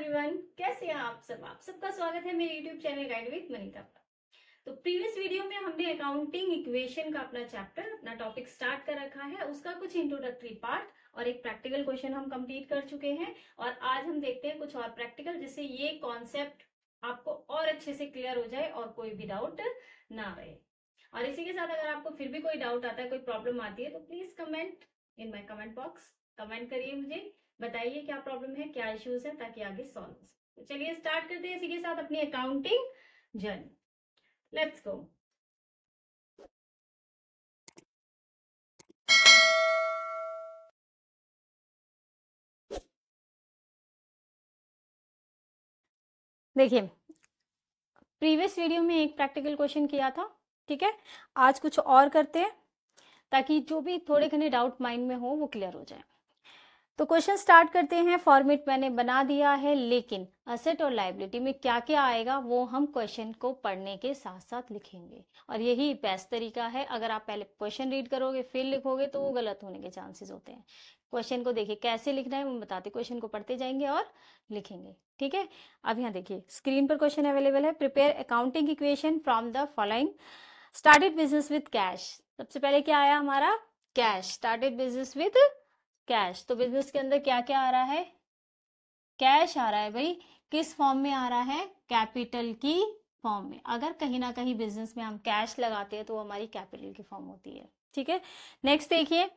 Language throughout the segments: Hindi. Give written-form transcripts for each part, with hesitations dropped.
एवरीवन, कैसे हैं आप सब। आप सबका स्वागत है मेरे YouTube channel guide with Manita पर। तो प्रीवियस वीडियो में हमने अकाउंटिंग इक्वेशन का अपना चैप्टर, अपना टॉपिक स्टार्ट कर रखा है। उसका कुछ इंट्रोडक्टरी पार्ट और एक प्रैक्टिकल क्वेश्चन हम कंप्लीट कर चुके हैं और आज हम देखते हैं कुछ और प्रैक्टिकल, जिससे ये कॉन्सेप्ट आपको और अच्छे से क्लियर हो जाए और कोई भी डाउट ना रहे। और इसी के साथ अगर आपको फिर भी कोई डाउट आता है, कोई प्रॉब्लम आती है, तो please comment in my comment box, comment करिए, मुझे बताइए क्या प्रॉब्लम है, क्या इश्यूज है, ताकि आगे सॉल्व हो सके। तो चलिए स्टार्ट करते हैं इसी के साथ अपनी अकाउंटिंग जर्नी। Let's go. देखिए, प्रीवियस वीडियो में एक प्रैक्टिकल क्वेश्चन किया था, ठीक है। आज कुछ और करते हैं ताकि जो भी थोड़े घने डाउट माइंड में हो वो क्लियर हो जाए। तो क्वेश्चन स्टार्ट करते हैं। फॉर्मेट मैंने बना दिया है, लेकिन असेट और लायबिलिटी में क्या क्या आएगा वो हम क्वेश्चन को पढ़ने के साथ साथ लिखेंगे, और यही बेस्ट तरीका है। अगर आप पहले क्वेश्चन रीड करोगे फिर लिखोगे तो वो गलत होने के चांसेस होते हैं। क्वेश्चन को देखिए कैसे लिखना है वो बताते, क्वेश्चन को पढ़ते जाएंगे और लिखेंगे, ठीक है। अब यहाँ देखिए स्क्रीन पर क्वेश्चन अवेलेबल है। Prepare accounting equation from the following. Started business with cash. सबसे पहले क्या आया हमारा? Cash. Started business with cash. तो बिजनेस के अंदर क्या क्या आ रहा है? कैश आ रहा है भाई। किस फॉर्म में आ रहा है? कैपिटल की फॉर्म में। अगर कहीं ना कहीं बिजनेस में हम कैश लगाते हैं तो हमारी कैपिटल की फॉर्म होती है, ठीक है। नेक्स्ट देखिए,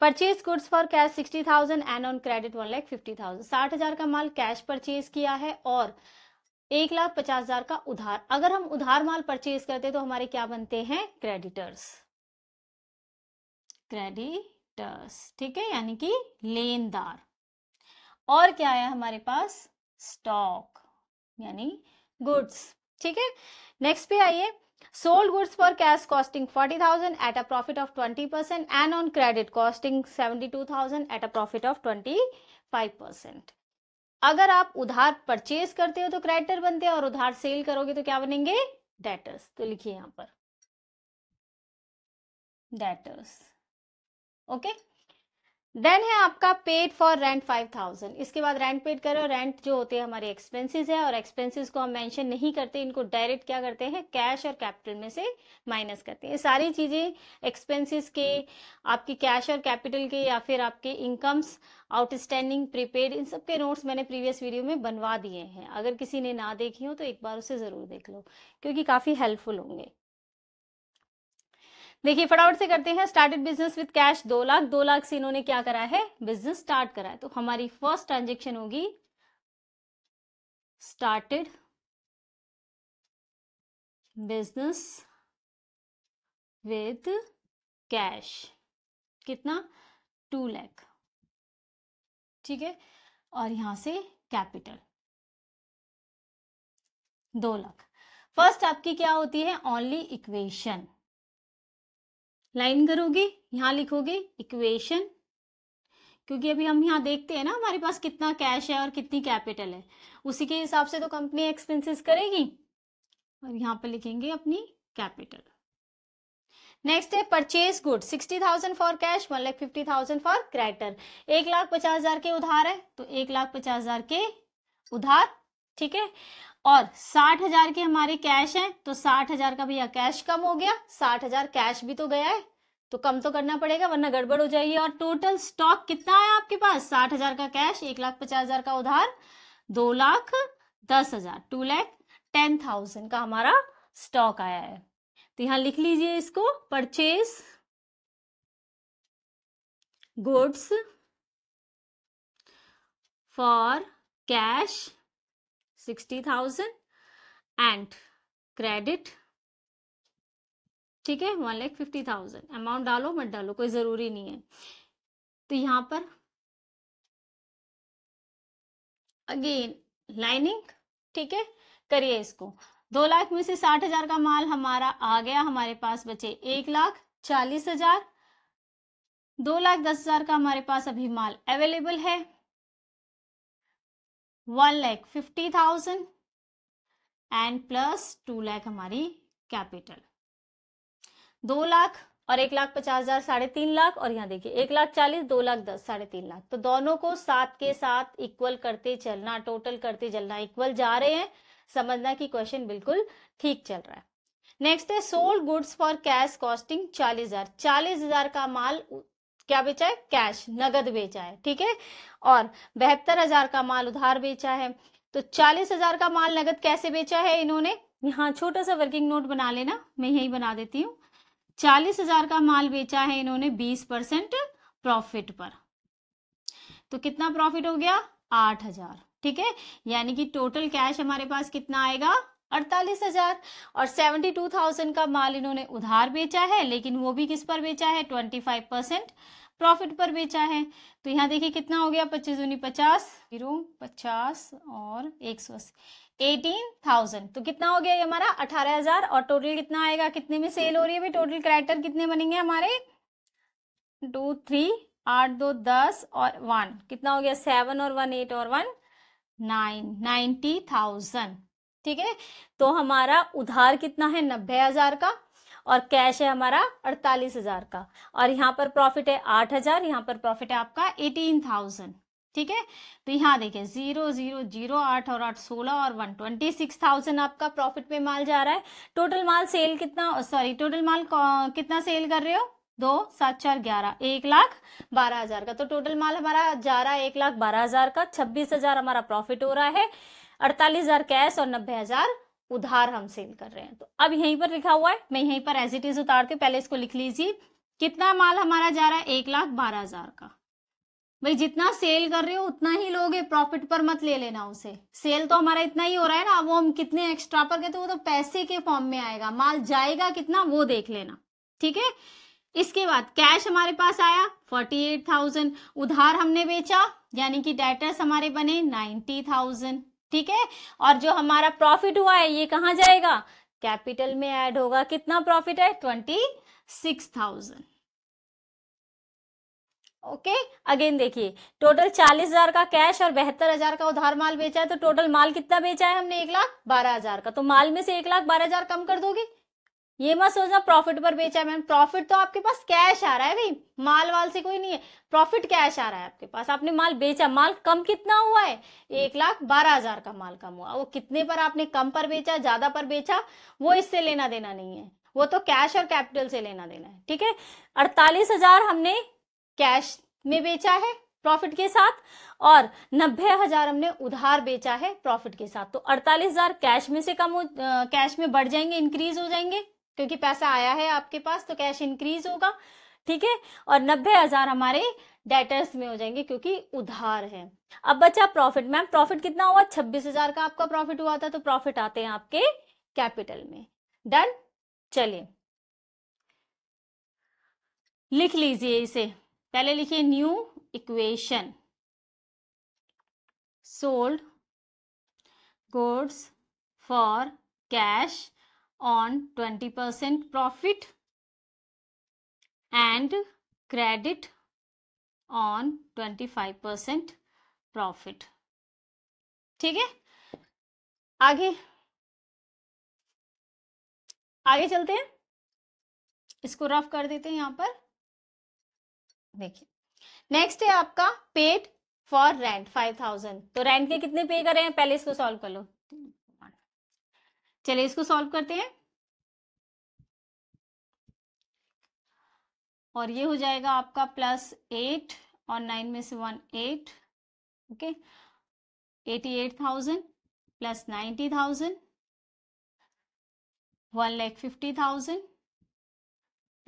purchase goods for cash 60,000 and on credit 1,50,000। 60,000 का माल कैश परचेज किया है और 1,50,000 का उधार। अगर हम उधार माल परचेज करते हैं तो हमारे क्या बनते हैं? क्रेडिटर्स। क्रेडिटर्स, ठीक है, यानी कि लेनदार। और क्या है हमारे पास? स्टॉक, यानी गुड्स, ठीक है। नेक्स्ट पे आइए, sold goods for cash costing 40,000 at a profit of 20% and on credit costing 72,000 at a profit of 25%। अगर आप उधार परचेज करते हो तो क्रेडिटर बनते हैं और उधार सेल करोगे तो क्या बनेंगे? डेटर्स। तो लिखिए यहां पर डेटर्स, ओके। देन है आपका पेड फॉर रेंट 5,000। इसके बाद रेंट पेड करो। रेंट जो होते हैं हमारे एक्सपेंसेस है, और एक्सपेंसेस को हम मेंशन नहीं करते, इनको डायरेक्ट क्या करते हैं? कैश और कैपिटल में से माइनस करते हैं। सारी चीजें एक्सपेंसेस के, आपकी कैश और कैपिटल के, या फिर आपके इनकम्स, आउटस्टैंडिंग, प्रीपेड, इन सब के नोट्स मैंने प्रीवियस वीडियो में बनवा दिए हैं। अगर किसी ने ना देखी हो तो एक बार उसे जरूर देख लो, क्योंकि काफी हेल्पफुल होंगे। देखिए फटाफट से करते हैं। Started business with cash 2 lakh. 2 lakh से इन्होंने क्या करा है? बिजनेस स्टार्ट करा है। तो हमारी फर्स्ट ट्रांजेक्शन होगी स्टार्टेड बिजनेस विद कैश। कितना? 2 लाख, ठीक है। और यहां से कैपिटल 2 लाख। फर्स्ट आपकी क्या होती है? Only equation. लाइन करोगे, यहां लिखोगे इक्वेशन, क्योंकि अभी हम यहाँ देखते हैं ना हमारे पास कितना कैश है और कितनी कैपिटल है, उसी के हिसाब से तो कंपनी एक्सपेंसेस करेगी, और यहाँ पर लिखेंगे अपनी कैपिटल। नेक्स्ट है purchase good 60,000 for cash 1,50,000 for creditor. 1,50,000 के उधार है तो 1,50,000 के उधार, ठीक है। और 60,000 के हमारे कैश हैं तो 60,000 का भैया कैश कम हो गया, 60,000 कैश भी तो गया है तो कम तो करना पड़ेगा वरना गड़बड़ हो जाएगी। और टोटल स्टॉक कितना है आपके पास? 60,000 का कैश, 1,50,000 का उधार, 2,10,000, 2,10,000 का हमारा स्टॉक आया है। तो यहां लिख लीजिए इसको, purchase goods for cash 60,000 and credit, ठीक है, 1,50,000। अमाउंट डालो मत डालो कोई जरूरी नहीं है। तो यहां पर अगेन लाइनिंग, ठीक है, करिए इसको। 2 लाख में से 60,000 का माल हमारा आ गया, हमारे पास बचे 1,40,000। 2,10,000 का हमारे पास अभी माल अवेलेबल है, 1,50,000 एंड प्लस 2 लाख हमारी कैपिटल। 2 लाख और 1,50,000 3.5 लाख, और यहाँ देखिए 1,40,000 2,10,000 3.5 लाख। तो दोनों को साथ के साथ इक्वल करते चलना, टोटल करते चलना, इक्वल जा रहे हैं, समझना कि क्वेश्चन बिल्कुल ठीक चल रहा है। नेक्स्ट है sold goods for cash costing 40,000। 40,000 का माल क्या बेचा है? कैश, नगद बेचा है, ठीक है। और 72,000 का माल उधार बेचा है। तो 40,000 का माल नगद कैसे बेचा है इन्होंने? यहाँ छोटा सा वर्किंग नोट बना लेना, मैं यही बना देती हूँ। 40,000 का माल बेचा है इन्होंने 20% प्रॉफिट पर। तो कितना प्रॉफिट हो गया? 8,000, ठीक है। यानी कि टोटल कैश हमारे पास कितना आएगा? 48,000। और 72,000 का माल इन्होंने उधार बेचा है, लेकिन वो भी किस पर बेचा है? 25% प्रॉफिट पर बेचा है। तो यहाँ देखिए कितना हो गया? 25 दूनी 50, 50 और 180, 18,000। तो कितना हो गया ये हमारा? 18,000। और टोटल कितना आएगा? कितने में सेल हो रही है भाई? टोटल कैरेक्टर कितने बनेंगे हमारे? 2 3 8 2 10 और 1 कितना हो गया? 7 और 1 8 और 1 9, 90,000, ठीक है। तो हमारा उधार कितना है? 90,000 का, और कैश है हमारा 48,000 का। और यहाँ पर प्रॉफिट है 8,000, यहाँ पर प्रॉफिट है आपका 18,000, ठीक है। तो यहाँ देखिए 0 0 0 8 और 8 16 और 1 26,000 आपका प्रॉफिट पे माल जा रहा है। टोटल माल सेल कितना, सॉरी टोटल माल कितना सेल कर रहे हो? 2 7 4 11, 1,12,000 का। तो टोटल माल हमारा जा रहा है 1,12,000 का। 26,000 हमारा प्रॉफिट हो रहा है, 48,000 कैश और 90,000 उधार हम सेल कर रहे हैं। तो अब यहीं पर लिखा हुआ है, मैं यहीं पर एज इट इज उतारती हूँ, पहले इसको लिख लीजिए। कितना माल हमारा जा रहा है? 1,12,000 का। भाई जितना सेल कर रहे हो उतना ही लोगे, प्रॉफिट पर मत ले लेना उसे। सेल तो हमारा इतना ही हो रहा है ना, वो हम कितने एक्स्ट्रा पर गए तो वो तो पैसे के फॉर्म में आएगा, माल जाएगा कितना वो देख लेना, ठीक है। इसके बाद कैश हमारे पास आया 48,000, उधार हमने बेचा यानी कि डेटर्स हमारे बने 90,000, ठीक है। और जो हमारा प्रॉफिट हुआ है ये कहाँ जाएगा? कैपिटल में ऐड होगा। कितना प्रॉफिट है? 26,000। ओके, अगेन देखिए टोटल 40,000 का कैश और 72,000 का उधार माल बेचा है। तो टोटल माल कितना बेचा है हमने? 1,12,000 का। तो माल में से 1,12,000 कम कर दोगे, ये मत सोचना प्रॉफिट पर बेचा है मैम। प्रॉफिट तो आपके पास कैश आ रहा है भाई, माल वाल से कोई नहीं है, प्रॉफिट कैश आ रहा है आपके पास। आपने माल बेचा, माल कम कितना हुआ है? 1,12,000 का माल कम हुआ। वो कितने पर आपने कम पर बेचा, ज्यादा पर बेचा, वो इससे लेना देना नहीं है, वो तो कैश और कैपिटल से लेना देना है, ठीक है। 48,000 हमने कैश में बेचा है प्रॉफिट के साथ, और 90,000 हमने उधार बेचा है प्रॉफिट के साथ। तो 48,000 कैश में से कैश में बढ़ जाएंगे, इंक्रीज हो जाएंगे, क्योंकि पैसा आया है आपके पास तो कैश इंक्रीज होगा, ठीक है। और 90,000 हमारे डेटर्स में हो जाएंगे क्योंकि उधार है। अब बचा प्रॉफिट। मैम प्रॉफिट कितना हुआ? 26,000 का आपका प्रॉफिट हुआ था, तो प्रॉफिट आते हैं आपके कैपिटल में। डन, चलिए लिख लीजिए इसे। पहले लिखिए new equation, sold goods for cash on 20% profit and credit on 25% profit, ठीक है। आगे आगे चलते हैं, इसको रफ कर देते हैं यहां पर। देखिए नेक्स्ट है आपका पेड फॉर रेंट 5,000। तो रेंट के कितने पे करे हैं? पहले इसको सॉल्व कर लो। चलिए इसको सॉल्व करते हैं, और ये हो जाएगा आपका +8 और 9 में से 1 8, ओके। 88,000 plus 90,000 1,50,000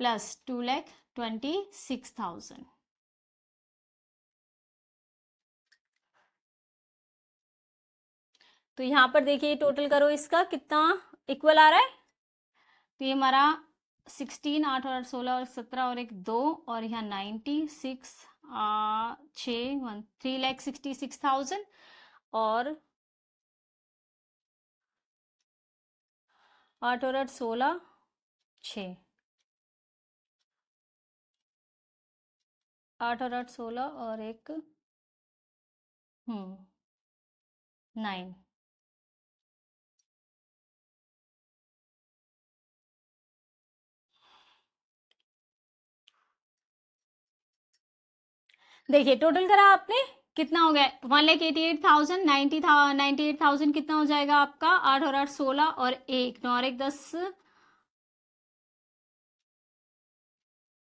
plus 2,26,000। तो यहां पर देखिए टोटल करो, इसका कितना इक्वल आ रहा है? तो ये हमारा 16 8 और 16 और 17 और 1 2 और यहाँ 96 6 3,66,000 और 8 और 8 16 6 8 और 8 16 और 1 9। देखिए टोटल करा आपने, कितना हो गया 1,88,000, 98,000 कितना हो जाएगा आपका, 8 और 8 16 और 1 9 और 1 10,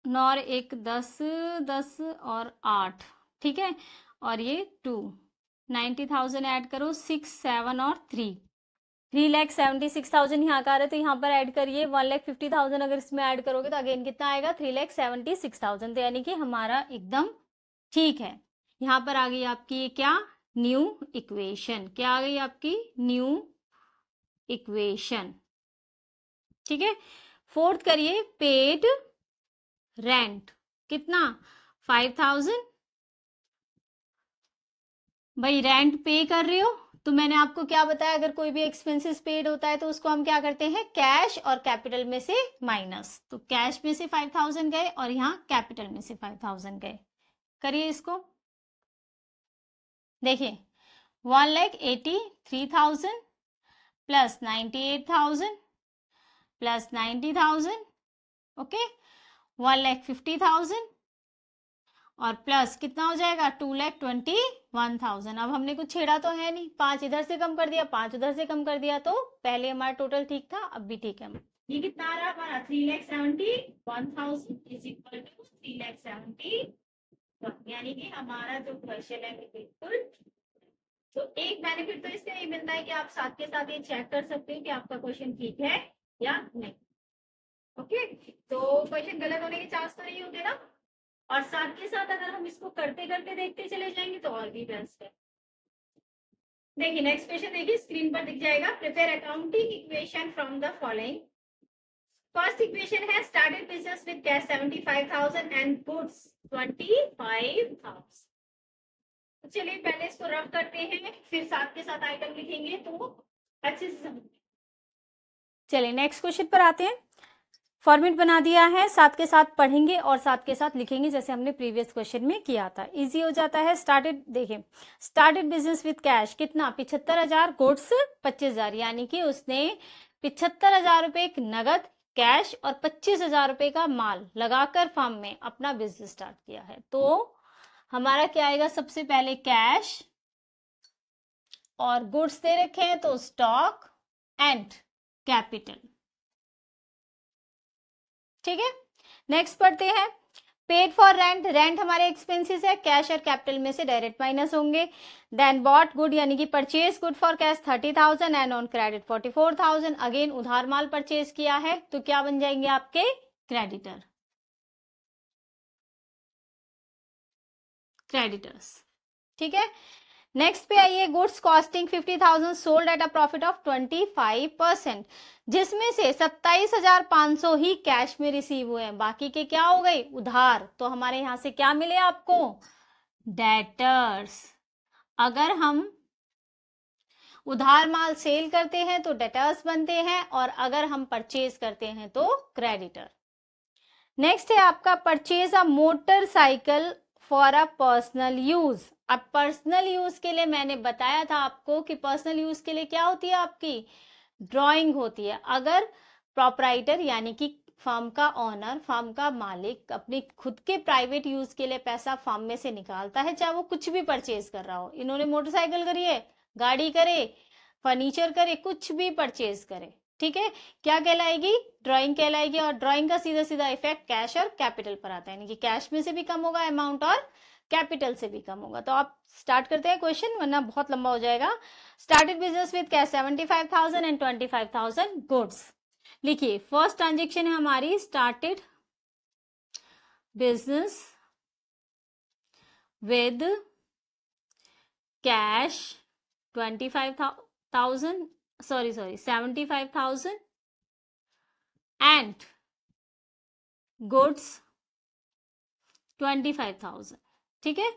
9 और 1 10 10 और 8, ठीक है, और ये 2, 90,000 ऐड करो, 6 7 और 3,76,000 यहाँ का आ रहा है, तो यहाँ पर ऐड करिए 1,50,000, अगर इसमें ऐड करोगे तो अगेन कितना आएगा 3,76,000, तो यानी कि हमारा एकदम ठीक है। यहाँ पर आ गई आपकी ये क्या, न्यू इक्वेशन, क्या आ गई आपकी न्यू इक्वेशन, ठीक है। फोर्थ करिए, पेड रेंट कितना 5,000, भाई रेंट पे कर रहे हो तो मैंने आपको क्या बताया, अगर कोई भी एक्सपेंसेस पेड होता है तो उसको हम क्या करते हैं, कैश और कैपिटल में से माइनस, तो कैश में से 5,000 गए और यहाँ कैपिटल में से 5,000 गए, करिए इसको। देखिए 1,83,000 प्लस 98,000 प्लस 90,000, ओके, 1,50,000 और प्लस कितना हो जाएगा 2,21,000। अब हमने कुछ छेड़ा तो है नहीं, 5 इधर से कम कर दिया, 5 उधर से कम कर दिया, तो पहले हमारा टोटल ठीक था, अब भी ठीक है। ये कितना आ रहा हमारा 3,71,000 इज इक्वल टू 3,71,000, यानी कि हमारा जो क्वेश्चन है बिल्कुल। तो एक बेनिफिट तो इससे नहीं मिलता है कि आप साथ के साथ ये चेक कर सकते हो कि आपका क्वेश्चन ठीक है या नहीं, ओके। तो क्वेश्चन गलत होने के चांस तो नहीं होंगे ना, और साथ के साथ अगर हम इसको करते करते देखते चले जाएंगे तो और भी बेस्ट है। देखिए नेक्स्ट क्वेश्चन, देखिए स्क्रीन पर दिख जाएगा, prepare accounting equation from the following. First equation है, started business with cash 75,000 and goods 25,000। चलिए पहले इसको रफ करते हैं, फिर साथ के साथ आइटम लिखेंगे तो अच्छे से समझ। चलिए नेक्स्ट क्वेश्चन पर आते हैं, फॉर्मेट बना दिया है, साथ के साथ पढ़ेंगे और साथ के साथ लिखेंगे जैसे हमने प्रीवियस क्वेश्चन में किया था, इजी हो जाता है। स्टार्टेड, देखिए स्टार्टेड बिजनेस विद कैश कितना 75,000, गुड्स 25,000, यानी कि उसने 75,000 रुपए नगद कैश और 25,000 रुपए का माल लगाकर फर्म में अपना बिजनेस स्टार्ट किया है। तो हमारा क्या आएगा, सबसे पहले कैश और गुड्स दे रखे हैं तो स्टॉक एंड कैपिटल, ठीक है। नेक्स्ट पढ़ते हैं, पेड फॉर रेंट, रेंट हमारे एक्सपेंसेस है, कैश और कैपिटल में से डायरेक्ट माइनस होंगे। देन बॉट गुड यानी कि purchase good for cash 30,000 and on credit 44,000, again उधार माल परचेज किया है तो क्या बन जाएंगे आपके क्रेडिटर, क्रेडिटर्स, ठीक है। नेक्स्ट पे आइए, goods costing 50,000 sold at a profit of 25%, जिसमें से 27,500 ही कैश में रिसीव हुए हैं, बाकी के क्या हो गए उधार, तो हमारे यहां से क्या मिले आपको, डेटर्स। अगर हम उधार माल सेल करते हैं तो डेटर्स बनते हैं, और अगर हम परचेज करते हैं तो क्रेडिटर। नेक्स्ट है आपका, purchase a motorcycle for a personal use. अब पर्सनल यूज के लिए मैंने बताया था आपको कि पर्सनल यूज के लिए क्या होती है आपकी, ड्राइंग होती है। अगर प्रॉपराइटर यानी कि फर्म का ऑनर, फर्म का मालिक अपने खुद के प्राइवेट यूज के लिए पैसा फर्म में से निकालता है, चाहे वो कुछ भी परचेज कर रहा हो, इन्होंने मोटरसाइकिल करी है, गाड़ी करे, फर्नीचर करे, कुछ भी परचेज करे, ठीक है, क्या कहलाएगी, ड्राइंग कहलाएगी। और ड्राइंग का सीधा सीधा इफेक्ट कैश और कैपिटल पर आता है, यानी कि कैश में से भी कम होगा अमाउंट और कैपिटल से भी कम होगा। तो आप स्टार्ट करते हैं क्वेश्चन, वरना बहुत लंबा हो जाएगा। Started business with cash 75,000 and 25,000 goods. लिखिए फर्स्ट ट्रांजेक्शन है हमारी, started business with cash 25,000, sorry 75,000 and goods 25,000, ठीक है।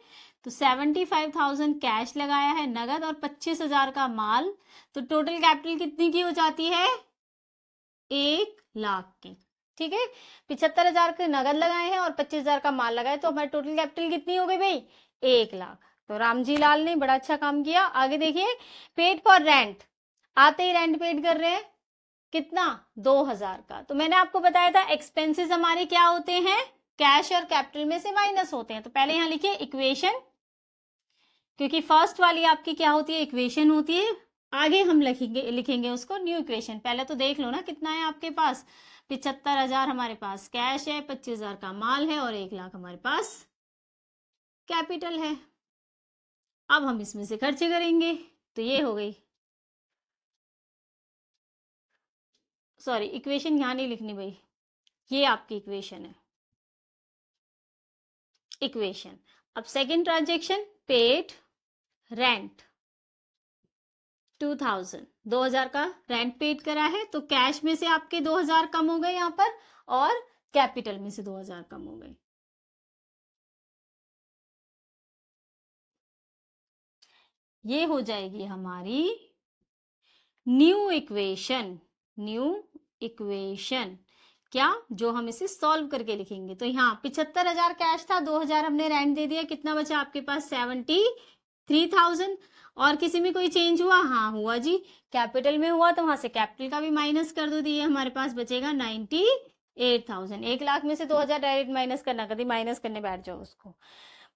तो 75,000 कैश लगाया है नगद और 25,000 का माल, तो टोटल कैपिटल कितनी की हो जाती है, 1,00,000 की, ठीक है। 75,000 के नगद लगाए हैं और 25,000 का माल लगाए, तो हमारी टोटल कैपिटल कितनी हो गई भाई, 1,00,000। तो रामजी लाल ने बड़ा अच्छा काम किया। आगे देखिए, पेड फॉर रेंट, आते ही रेंट पेड कर रहे हैं, कितना 2,000 का। तो मैंने आपको बताया था एक्सपेंसेस हमारे क्या होते हैं, कैश और कैपिटल में से माइनस होते हैं। तो पहले यहाँ लिखिए इक्वेशन, क्योंकि फर्स्ट वाली आपकी क्या होती है, इक्वेशन होती है। आगे हम लिखेंगे उसको न्यू इक्वेशन। पहले तो देख लो ना कितना है आपके पास, 75,000 हमारे पास कैश है, 25,000 का माल है और 1,00,000 हमारे पास कैपिटल है। अब हम इसमें से खर्चे करेंगे, तो ये हो गई, सॉरी इक्वेशन यहाँ नहीं लिखनी भाई, ये आपकी इक्वेशन है, इक्वेशन। अब सेकेंड ट्रांजेक्शन, पेड रेंट 2,000, 2,000 का रेंट पेड करा है, तो कैश में से आपके 2,000 कम हो गए यहाँ पर और कैपिटल में से 2,000 कम हो गए। ये हो जाएगी हमारी न्यू इक्वेशन, न्यू इक्वेशन क्या, जो हम इसे सॉल्व करके लिखेंगे। तो यहाँ 75,000 कैश था, 2,000 हमने रेंट दे दिया, कितना बचा आपके पास 73,000। और किसी में कोई चेंज हुआ? हाँ हुआ जी, कैपिटल में हुआ, तो वहां से कैपिटल का भी माइनस कर दो, दिए हमारे पास बचेगा 98,000। 1,00,000 में से 2,000 डायरेक्ट माइनस करना, कभी माइनस करने बैठ जाओ उसको।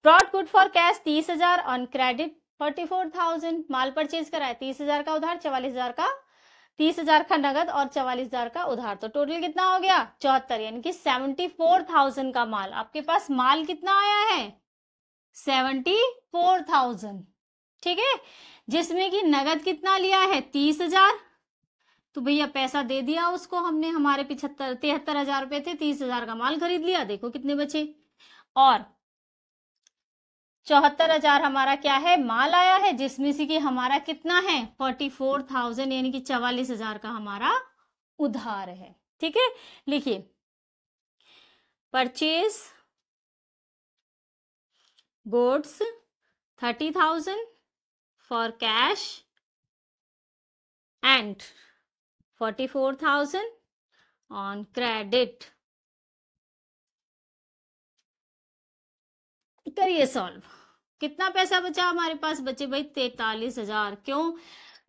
Brought good for cash 30,000, on credit 44,000। Mall purchase करा है 30,000 का उधार, 44,000 का, 30,000 का नगद और 44,000 का उधार, तो टोटल कितना हो गया 74, यानी कि 74,000 का माल। आपके पास माल कितना आया है 74,000, ठीक है, जिसमें कि नगद कितना लिया है 30,000। तो भैया पैसा दे दिया उसको हमने, हमारे 73,000 रुपए थे, 30,000 का माल खरीद लिया, देखो कितने बचे। और 74,000 हमारा क्या है, माल आया है, जिसमें से कि हमारा कितना है 44,000, यानी कि 44,000 का हमारा उधार है। ठीक है, लिखिए purchase goods 30,000 for cash and 44,000 on credit. करिए सॉल्व। कितना पैसा बचा हमारे पास, बचे भाई 43,000। क्यों,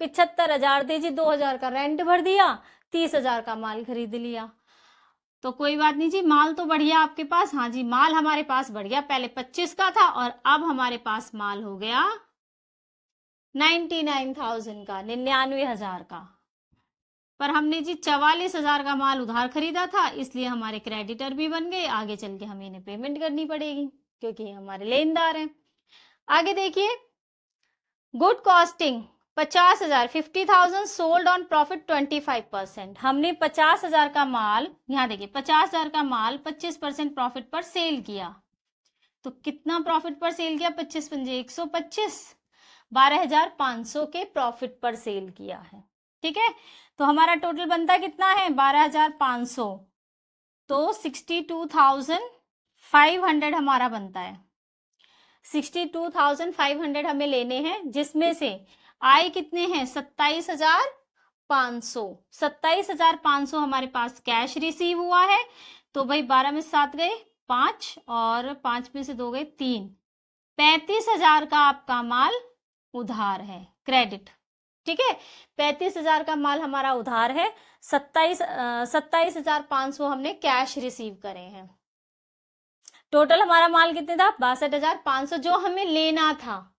75,000 थे जी, 2,000 का रेंट भर दिया, 30,000 का माल खरीद लिया। तो कोई बात नहीं जी, माल तो बढ़िया आपके पास। हाँ जी, माल हमारे पास बढ़ गया, पहले 25 का था और अब हमारे पास माल हो गया 99,000 का, 99,000 का। पर हमने जी 44,000 का माल उधार खरीदा था, इसलिए हमारे क्रेडिटर भी बन गए। आगे चल के हमें इन्हें पेमेंट करनी पड़ेगी क्योंकि हमारे लेनदार हैं। आगे देखिए, good costing 50,000, 50,000 sold on profit 25%। हमने 50,000 का माल, यहां देखिए 50,000 का माल 25% प्रॉफिट पर सेल किया। तो कितना प्रॉफिट पर सेल किया, 25 पंजे 125, 12,500 के प्रॉफिट पर सेल किया है। ठीक है, तो हमारा टोटल बनता कितना है 12,500, तो 62,500 हमारा बनता है। 62,500 हमें लेने हैं, जिसमें से आय कितने हैं 27,500। 27,500 हमारे पास कैश रिसीव हुआ है। तो भाई 12 में 7 गए 5 और 5 में से 2 गए 3, 35,000 का आपका माल उधार है, क्रेडिट। ठीक है, 35,000 का माल हमारा उधार है, 27,500 हमने कैश रिसीव करे हैं। टोटल हमारा माल कितने था 62,500, जो हमें लेना था,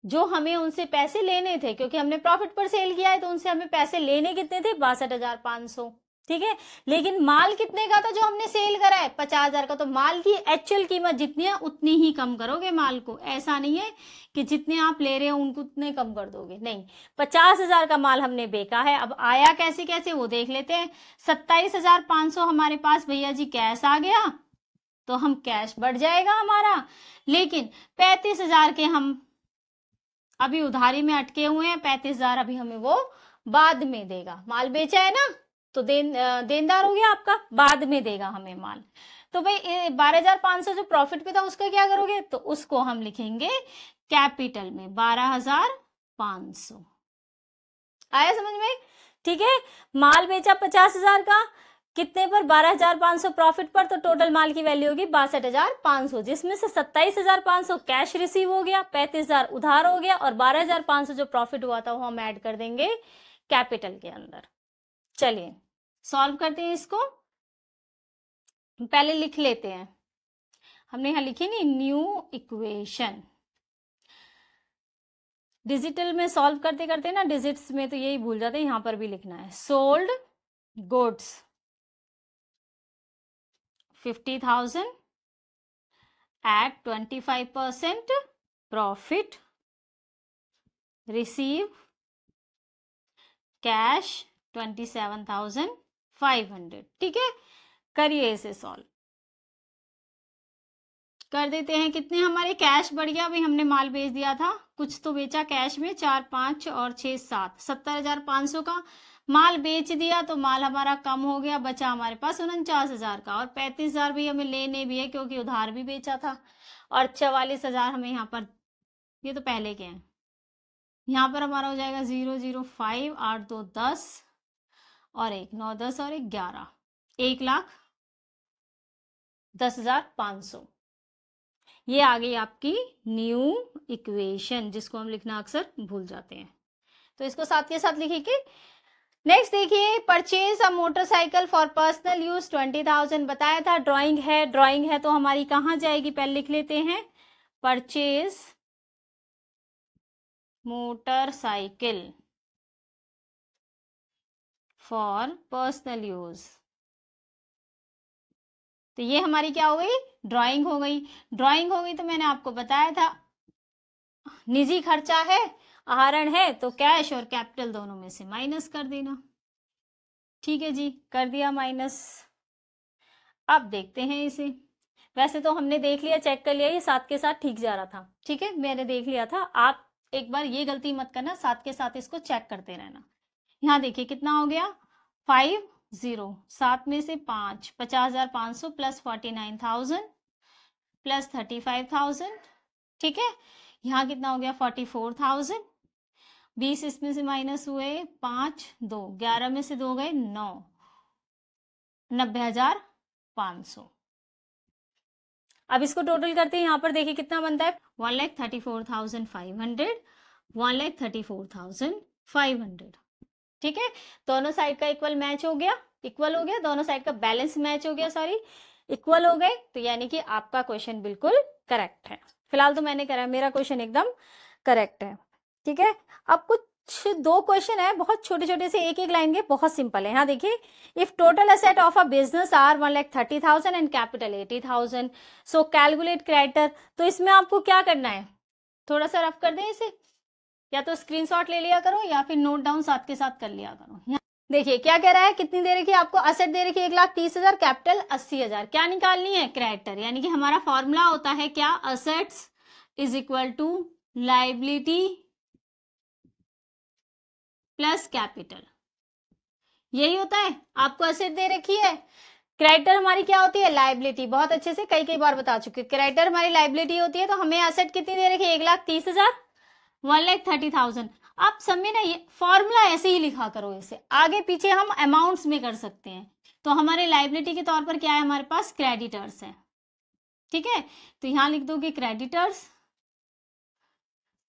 जो हमें उनसे पैसे लेने थे, क्योंकि हमने प्रॉफिट पर सेल किया है तो उनसे हमें पैसे लेने कितने थे 62,500। ठीक है, लेकिन माल कितने का था जो हमने सेल करा है 50,000 का। तो माल की एक्चुअल कीमत जितनी है उतनी ही कम करोगे माल को, ऐसा नहीं है कि जितने आप ले रहे हो उनको उतने कम कर दोगे, नहीं। 50,000 का माल हमने बेचा है। अब आया कैसे कैसे वो देख लेते हैं। 27,500 हमारे पास भैया जी कैश आ गया, तो हम कैश बढ़ जाएगा हमारा, लेकिन 35,000 के हम अभी उधारी में अटके हुए हैं, 35,000 अभी हमें वो बाद में देगा। माल बेचा है ना, तो देनदार हो गया आपका, बाद में देगा हमें माल। तो भाई 12,500 जो प्रॉफिट पे था उसका क्या करोगे, तो उसको हम लिखेंगे कैपिटल में 12,500। आया समझ में? ठीक है, माल बेचा 50,000 का, कितने पर 12,500 प्रॉफिट पर, तो टोटल माल की वैल्यू होगी 62,500, जिसमें से 27,500 कैश रिसीव हो गया, 35,000 उधार हो गया और 12,500 जो प्रॉफिट हुआ था वो हम ऐड कर देंगे कैपिटल के अंदर। चलिए सॉल्व करते हैं इसको, पहले लिख लेते हैं। हमने यहाँ लिखी नहीं, न्यू इक्वेशन। डिजिटल में सॉल्व करते करते ना, डिजिट्स में तो यही भूल जाते हैं, यहां पर भी लिखना है। Sold goods 50,000 at 25% profit, receive cash 27,500। ठीक है, करिए इसे सॉल्व कर देते हैं। कितने हमारे कैश बढ़ गया भाई, हमने माल बेच दिया था, कुछ तो बेचा कैश में, 4, 5 और 6, 7, 70,500 का माल बेच दिया, तो माल हमारा कम हो गया, बचा हमारे पास 49,000 का। और 35,000 भी हमें लेने भी है क्योंकि उधार भी बेचा था। और 44,000 हमें यहाँ पर, ये तो पहले के हैं, यहाँ पर हमारा हो जाएगा 0, 0, 5, 8, 2, 10 और 1, 9, 10 और 1, 11, 1,10,500। ये आ गई आपकी न्यू इक्वेशन, जिसको हम लिखना अक्सर भूल जाते हैं, तो इसको साथ के साथ लिखिए। नेक्स्ट देखिए, purchase a motorcycle for personal use 20,000 बताया था। ड्राइंग है तो हमारी कहाँ जाएगी, पहले लिख लेते हैं, purchase motorcycle for personal use, तो ये हमारी क्या हो गई, ड्राइंग हो गई। ड्राइंग हो गई तो मैंने आपको बताया था निजी खर्चा है, आहरण है, तो कैश और कैपिटल दोनों में से माइनस कर देना। ठीक है जी, कर दिया माइनस। अब देखते हैं इसे। वैसे तो हमने देख लिया, चेक कर लिया, ये साथ के साथ ठीक जा रहा था। ठीक है, मैंने देख लिया था। आप एक बार ये गलती मत करना, साथ के साथ इसको चेक करते रहना। यहाँ देखिए कितना हो गया, 5, 0, 7 में से 5, 50,500 प्लस 49,000 प्लस 35,000। ठीक है, यहाँ कितना हो गया, 44,000, 20 इसमें से माइनस हुए, 5, 2, 11 में से 2 गए, 9, 90,500। अब इसको टोटल करते हैं, यहाँ पर देखिए कितना बनता है, 1,34,500, 1,34,500। ठीक है, दोनों साइड का इक्वल मैच हो गया, इक्वल हो गया, दोनों साइड का बैलेंस मैच हो गया, सॉरी, इक्वल हो गए, तो यानी कि आपका क्वेश्चन बिल्कुल करेक्ट है। फिलहाल तो मैंने करा, मेरा क्वेश्चन एकदम करेक्ट है। ठीक है, अब कुछ 2 क्वेश्चन है, बहुत छोटे छोटे से, एक एक लाइन के, बहुत सिंपल है। यहाँ देखिए, if total asset of a business are 1,30,000 and capital 80,000, so calculate creditor. तो इसमें आपको क्या करना है, थोड़ा सा रफ कर दें इसे, या तो स्क्रीनशॉट ले लिया करो या फिर नोट डाउन साथ के साथ कर लिया करो। देखिए क्या कह रहा है, कितनी दे रखी है आपको, असेट दे रखी है 1,30,000, कैपिटल 80,000, क्या निकालनी है, क्रेडिटर। यानी कि हमारा फॉर्मूला होता है क्या, assets is equal to liability plus capital, यही होता है। आपको असेट दे रखी है, क्रेडिटर हमारी क्या होती है, लाइबिलिटी। बहुत अच्छे से कई बार बता चुके, क्रेडिटर हमारी लाइबिलिटी होती है, तो हमें असेट कितनी दे रखी है, 1,30,000, 1,30,000। आप सब में ना ये फॉर्मूला ऐसे ही लिखा करो, इसे आगे पीछे हम अमाउंट्स में कर सकते हैं। तो हमारे लाइबिलिटी के तौर पर क्या है, हमारे पास क्रेडिटर्स है। ठीक है, तो यहां लिख दोगे क्रेडिटर्स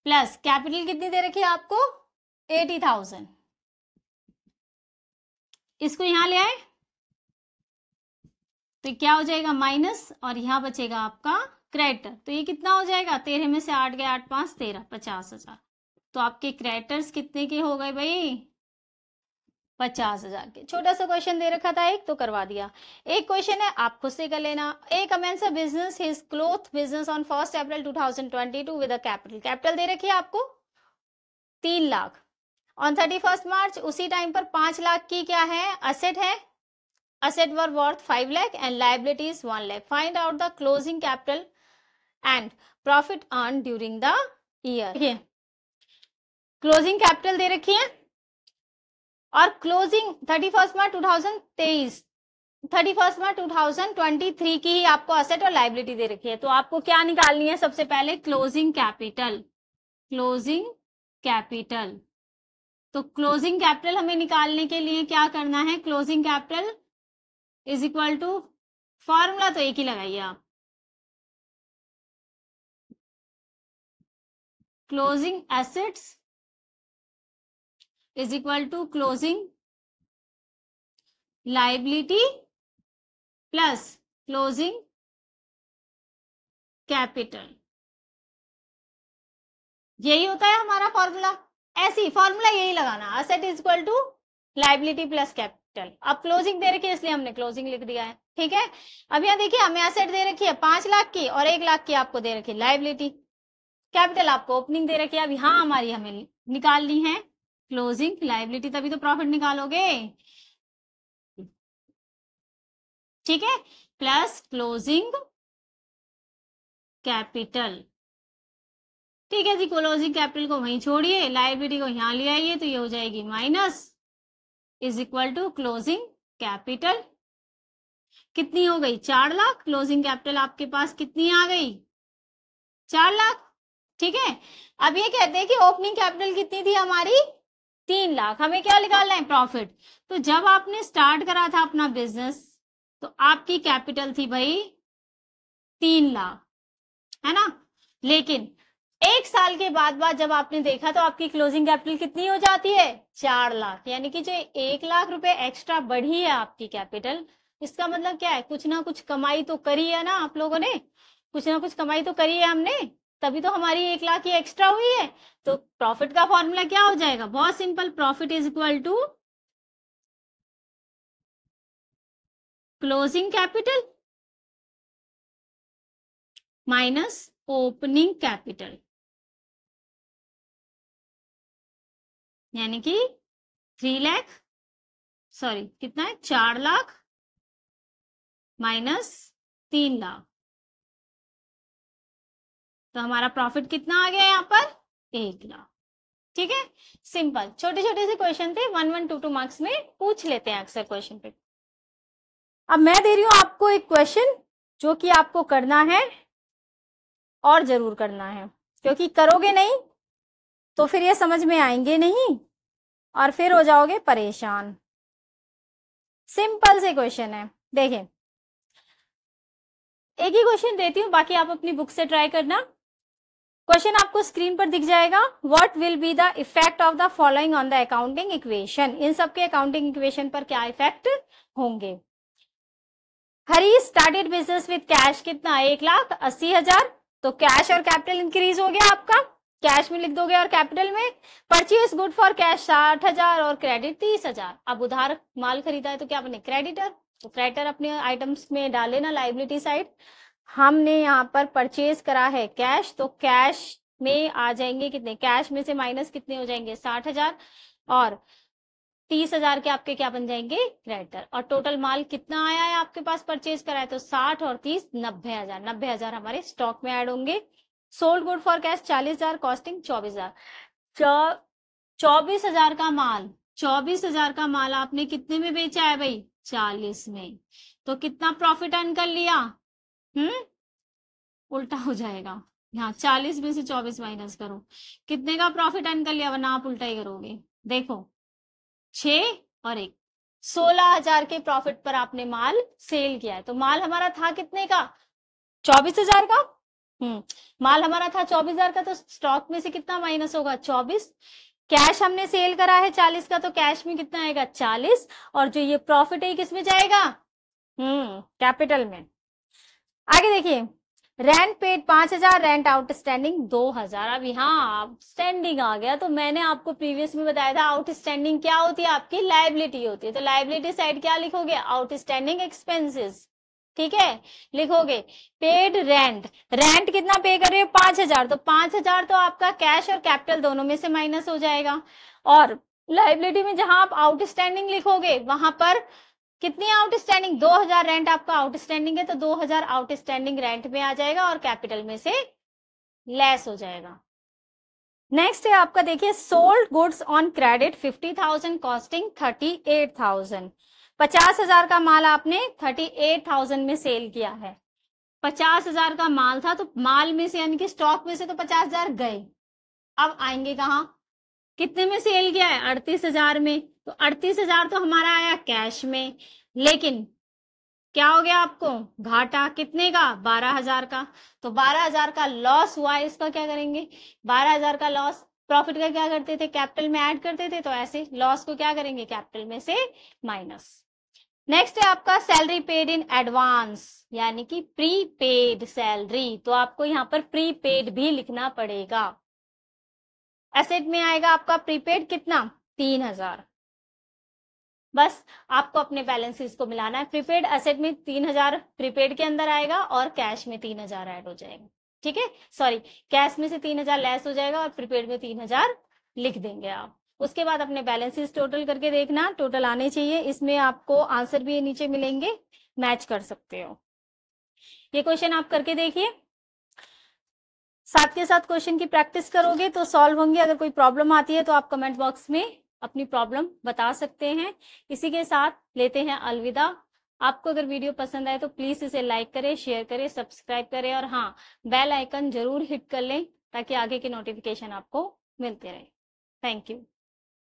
प्लस कैपिटल कितनी दे रखी है आपको, 80,000, इसको यहां ले आए तो क्या हो जाएगा, माइनस, और यहां बचेगा आपका क्रेडिटर। तो ये कितना हो जाएगा, 13 में से 8 गए, 8, 5, 13, 50,000। तो आपके क्रेडिटर्स कितने के हो गए भाई, 50,000 के। छोटा सा क्वेश्चन दे रखा था एक, तो करवा दिया। एक क्वेश्चन है, आप खुद से कर लेना। A commences a business, his cloth business on 1 April 2022 with a capital दे रखी है आपको 3 लाख। ऑन 31 मार्च उसी टाइम पर 5 लाख की क्या है, असेट है, asset were worth 5 lakh and liabilities 1 lakh. Find out the closing capital and profit earned during the year. देखिए क्लोजिंग कैपिटल दे रखी है और क्लोजिंग 31 मार्च 2023, 31 मार्च 2023 की ही आपको असेट और लाइबिलिटी दे रखी है। तो आपको क्या निकालनी है, सबसे पहले क्लोजिंग कैपिटल। क्लोजिंग कैपिटल, तो क्लोजिंग कैपिटल हमें निकालने के लिए क्या करना है, closing capital is equal to, formula तो एक ही लगाइए आप, closing assets is equal to closing liability plus closing capital. यही होता है हमारा फॉर्मूला, ऐसी फॉर्मूला यही लगाना, asset is equal to liability plus capital. अब क्लोजिंग दे रखी है इसलिए हमने क्लोजिंग लिख दिया है, ठीक है। अब यहाँ देखिए हमें असेट दे रखी है 5 लाख की और 1 लाख की आपको दे रखी है लाइबिलिटी, कैपिटल आपको ओपनिंग दे रखी है। अब यहाँ हमारी हमें निकालनी है क्लोजिंग लाइबिलिटी, तभी तो प्रॉफिट निकालोगे, ठीक है, प्लस क्लोजिंग कैपिटल। ठीक है जी, क्लोजिंग कैपिटल को वहीं छोड़िए, लाइबिलिटी को यहाँ ले आइए, तो ये हो जाएगी minus is equal to closing capital. कितनी हो गई? 4 लाख। क्लोजिंग कैपिटल आपके पास कितनी आ गई? 4 लाख, ठीक है। अब ये कहते हैं कि ओपनिंग कैपिटल कितनी थी हमारी? 3 लाख। हमें क्या निकालना है? प्रॉफिट। तो जब आपने स्टार्ट करा था अपना बिजनेस तो आपकी कैपिटल थी भाई 3 लाख, है ना। लेकिन 1 साल के बाद जब आपने देखा तो आपकी क्लोजिंग कैपिटल कितनी हो जाती है? 4 लाख। यानी कि जो 1 लाख रुपए एक्स्ट्रा बढ़ी है आपकी कैपिटल, इसका मतलब क्या है? कुछ ना कुछ कमाई तो करी है ना आप लोगों ने, कुछ ना कुछ कमाई तो करी है हमने, तभी तो हमारी 1 लाख की एक्स्ट्रा हुई है। तो प्रॉफिट का फॉर्मूला क्या हो जाएगा? बहुत सिंपल, profit is equal to closing capital minus opening capital, यानी कि 3 लाख, सॉरी कितना है? 4 लाख माइनस 3 लाख, तो हमारा प्रॉफिट कितना आ गया यहाँ पर? 1 लाख। ठीक है, सिंपल छोटे छोटे से क्वेश्चन थे, 1 1 2 2 मार्क्स में पूछ लेते हैं अक्सर क्वेश्चन पे। अब मैं दे रही हूं आपको एक क्वेश्चन जो कि आपको करना है और जरूर करना है, क्योंकि करोगे नहीं तो फिर ये समझ में आएंगे नहीं और फिर हो जाओगे परेशान। सिंपल से क्वेश्चन है, देखें एक ही क्वेश्चन देती हूं, बाकी आप अपनी बुक से ट्राई करना। क्वेश्चन आपको स्क्रीन पर दिख जाएगा। What will be the effect of the following on the accounting equation? इन सबके अकाउंटिंग इक्वेशन पर क्या इफेक्ट होंगे? Hari started business with cash, कितना? 1,80,000। तो कैश और कैपिटल इंक्रीज हो गया आपका, कैश में लिख दोगे और कैपिटल में। परचेज गुड फॉर कैश 60,000 और क्रेडिट 30,000। अब उधार माल खरीदा है तो क्या बने? क्रेडिटर। तो क्रेडिटर अपने आइटम्स में डाले ना लाइबिलिटी साइड। हमने यहाँ पर परचेज करा है कैश, तो कैश में आ जाएंगे कितने? कैश में से माइनस कितने हो जाएंगे? 60,000 और 30,000 के आपके क्या बन जाएंगे? क्रेडिटर। और टोटल माल कितना आया है आपके पास परचेज करा है? तो 60 और 30 90,000। 90,000 हमारे स्टॉक में ऐड होंगे। Sold good for cash 40,000, costing 24,000। 24,000 का माल, 24,000 का माल आपने कितने में बेचा है भाई? 40 में। तो कितना प्रॉफिट अर्न कर लिया? उल्टा हो जाएगा, यहाँ 40 में से 24 माइनस करो, कितने का प्रॉफिट अर्न कर लिया? वरना आप उल्टा ही करोगे। देखो 6 और 1, 16,000 के प्रॉफिट पर आपने माल सेल किया है। तो माल हमारा था कितने का? 24,000 का। माल हमारा था 24,000 का, तो स्टॉक में से कितना माइनस होगा? 24। कैश हमने सेल करा है 40 का, तो कैश में कितना आएगा? 40। और जो ये प्रॉफिट है किस में जाएगा? कैपिटल में। आगे देखिए, रेंट पेड 5,000, रेंट आउटस्टैंडिंग 2,000। अब यहाँ आउटस्टैंडिंग आ गया, तो मैंने आपको प्रीवियस में बताया था आउटस्टैंडिंग क्या होती है? आपकी लाइबिलिटी होती है। तो लाइबिलिटी साइड क्या लिखोगे? Outstanding expenses. ठीक है, लिखोगे पेड रेंट। रेंट कितना पे कर रहे हो? 5,000। तो 5,000 तो आपका कैश और कैपिटल दोनों में से माइनस हो जाएगा। और लाइबिलिटी में जहां आप आउटस्टैंडिंग लिखोगे वहां पर कितनी आउटस्टैंडिंग? 2,000 रेंट आपका आउटस्टैंडिंग है, तो 2,000 आउटस्टैंडिंग रेंट में आ जाएगा और कैपिटल में से लेस हो जाएगा। नेक्स्ट है आपका, देखिए sold goods on credit 50,000, costing 38,000। 50,000 का माल आपने 38,000 में सेल किया है। 50,000 का माल था, तो माल में से यानी कि स्टॉक में से तो 50,000 गए। अब आएंगे कहाँ? कितने में सेल किया है? 38,000 में। तो 38,000 तो हमारा आया कैश में, लेकिन क्या हो गया आपको? घाटा कितने का? 12,000 का। तो 12,000 का लॉस हुआ है, इसका क्या करेंगे? 12,000 का लॉस, प्रॉफिट का क्या करते थे? कैपिटल में ऐड करते थे, तो ऐसे लॉस को क्या करेंगे? कैपिटल में से माइनस। नेक्स्ट है आपका सैलरी पेड इन एडवांस, यानी कि प्रीपेड सैलरी, तो आपको यहाँ पर प्रीपेड भी लिखना पड़ेगा। एसेट में आएगा आपका प्रीपेड कितना, 3000। बस आपको अपने बैलेंसेस को मिलाना है। प्रीपेड एसेट में 3000 प्रीपेड के अंदर आएगा और कैश में 3000 ऐड हो जाएगा, ठीक है। सॉरी, कैश में से 3000 लेस हो जाएगा और प्रीपेड में 3000 लिख देंगे आप। उसके बाद अपने बैलेंसेस टोटल करके देखना, टोटल आने चाहिए। इसमें आपको आंसर भी नीचे मिलेंगे, मैच कर सकते हो। ये क्वेश्चन आप करके देखिए, साथ के साथ क्वेश्चन की प्रैक्टिस करोगे तो सॉल्व होंगे। अगर कोई प्रॉब्लम आती है तो आप कमेंट बॉक्स में अपनी प्रॉब्लम बता सकते हैं। इसी के साथ लेते हैं अलविदा। आपको अगर वीडियो पसंद आए तो प्लीज इसे लाइक करें, शेयर करें, सब्सक्राइब करें और हाँ, बेल आइकन जरूर हिट कर लें ताकि आगे के नोटिफिकेशन आपको मिलते रहे। Thank you.